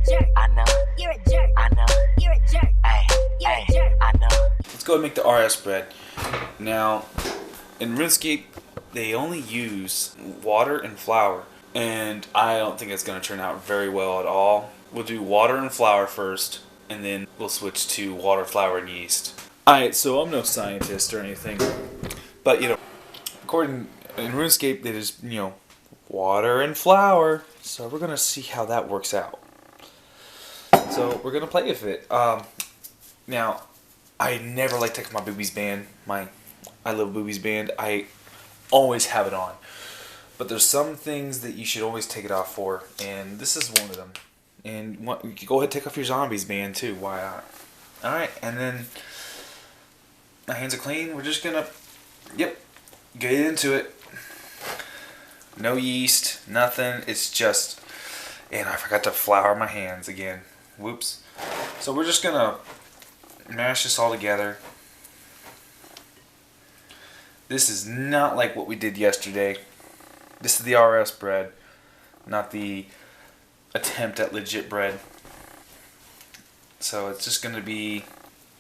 jerk. I know. You're a jerk. I know. You're a jerk. Hey, you're a jerk. I know. Let's go and make the RS bread. Now, in RuneScape, they only use water and flour, and I don't think it's going to turn out very well at all. We'll do water and flour first, and then we'll switch to water, flour, and yeast. Alright, so I'm no scientist or anything, but according in RuneScape, they just water and flour. So we're gonna see how that works out. So we're gonna play with it. Now, I never like taking my boobies band. I love boobies band. I always have it on. But there's some things that you should always take it off for, and this is one of them. And you can go ahead and take off your zombies band too. Why not? All right, and then my hands are clean. We're just gonna, get into it. No yeast, nothing. It's just, and I forgot to flour my hands again. Whoops. So we're just gonna mash this all together. This is not like what we did yesterday. This is the RS bread, not the attempt at legit bread. So it's just gonna be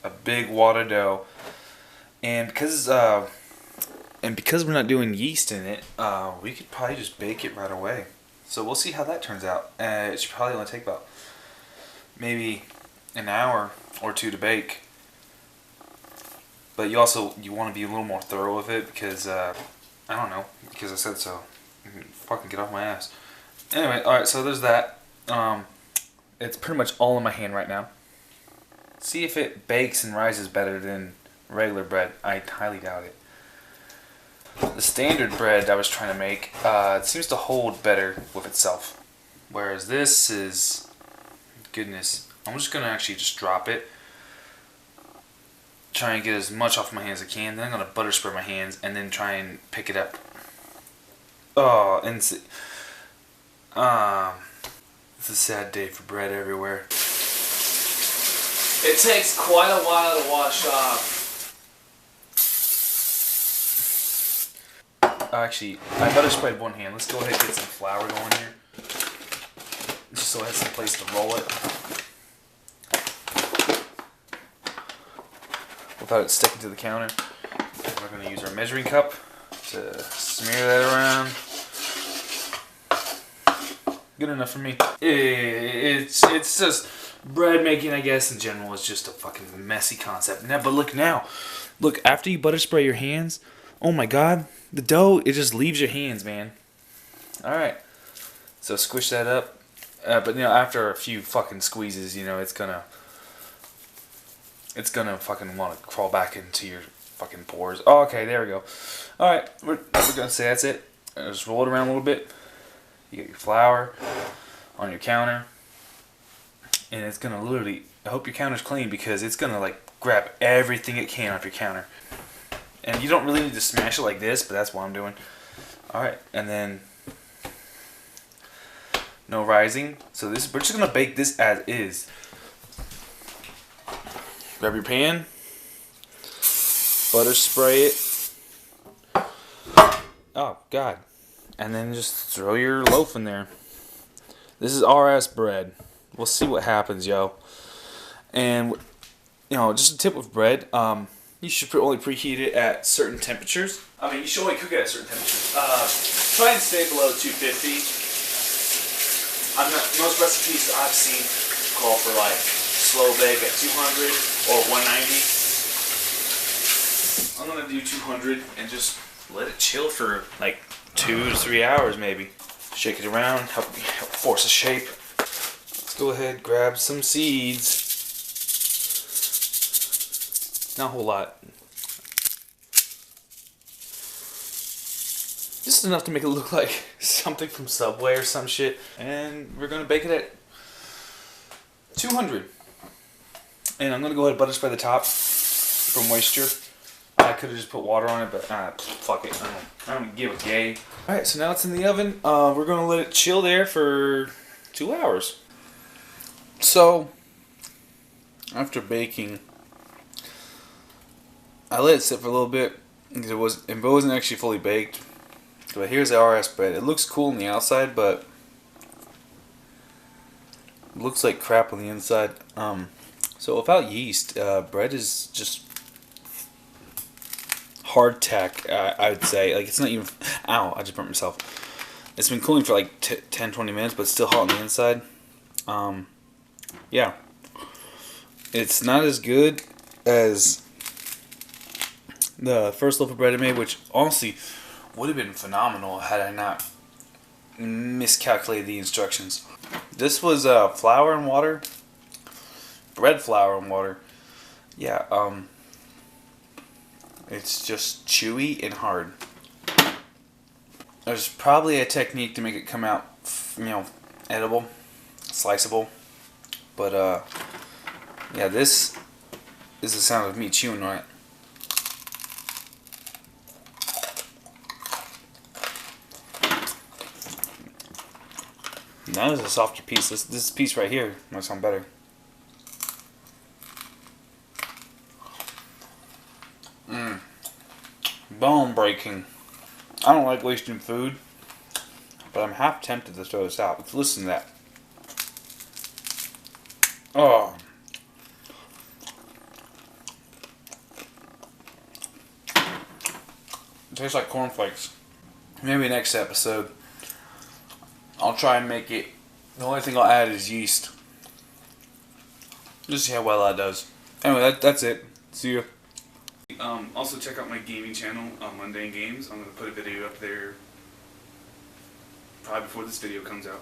a big wad of dough, and because we're not doing yeast in it, we could probably just bake it right away. So we'll see how that turns out. It should probably only take about maybe an hour or two to bake. But you want to be a little more thorough with it because I don't know, because I said so. Fucking get off my ass. Anyway, alright, so there's that. It's pretty much all in my hand right now. See if it bakes and rises better than regular bread. I highly doubt it. The standard bread I was trying to make, it seems to hold better with itself. Whereas this is, goodness, I'm just going to actually just drop it. Try and get as much off my hands as I can. Then I'm going to butter spray my hands and then try and pick it up. Oh, and it's a sad day for bread everywhere. It takes quite a while to wash off. Actually, I butter sprayed one hand. Let's go ahead and get some flour going here. Just so I have some place to roll it. Without it sticking to the counter. And we're going to use our measuring cup to smear that around. Good enough for me. It's just bread making, I guess, in general is just a fucking messy concept. Now, but look now. Look, after you butter spray your hands, oh my god, the dough, it just leaves your hands, man. Alright. So squish that up. But after a few fucking squeezes, it's gonna fucking want to crawl back into your fucking pores. Oh, okay, there we go. Alright, we're gonna say that's it. Just roll it around a little bit. You get your flour on your counter. And it's gonna literally, I hope your counter's clean because it's gonna like grab everything it can off your counter. And you don't really need to smash it like this, but that's what I'm doing. Alright, and then no rising. So we're just gonna bake this as is. Grab your pan, butter spray it. Oh god. And then just throw your loaf in there. This is RS bread. We'll see what happens, yo. And just a tip with bread, you should only preheat it at certain temperatures. I mean, you should only cook it at certain temperatures. Try and stay below 250. Most recipes I've seen call for like slow bake at 200 or 190. I'm gonna do 200 and just let it chill for like 2 to 3 hours maybe. Shake it around, help force a shape. Let's go ahead, grab some seeds. Not a whole lot. Just enough to make it look like something from Subway or some shit. And we're gonna bake it at 200. And I'm gonna go ahead and butter spray the top for moisture. I could have just put water on it, but fuck it. I don't give a gay. Alright, so now it's in the oven. We're gonna let it chill there for 2 hours. So, after baking, I let it sit for a little bit because it wasn't actually fully baked. But here's the RS bread. It looks cool on the outside, but looks like crap on the inside. So without yeast, bread is just hardtack. I'd say, like, it's not even. Ow! I just burnt myself. It's been cooling for like 10-20 minutes, but it's still hot on the inside. Yeah, it's not as good as the first loaf of bread I made, which honestly would have been phenomenal had I not miscalculated the instructions. This was flour and water, bread flour and water. Yeah, it's just chewy and hard. There's probably a technique to make it come out, edible, sliceable. But yeah, this is the sound of me chewing on it. Now there's a softer piece. This piece right here might sound better. Bone breaking. I don't like wasting food, but I'm half tempted to throw this out. Let's listen to that. Oh. It tastes like cornflakes. Maybe next episode I'll try and make it. The only thing I'll add is yeast. Just see how well that does. Anyway, that's it. See you. Also check out my gaming channel, Mundane Games. I'm going to put a video up there probably before this video comes out.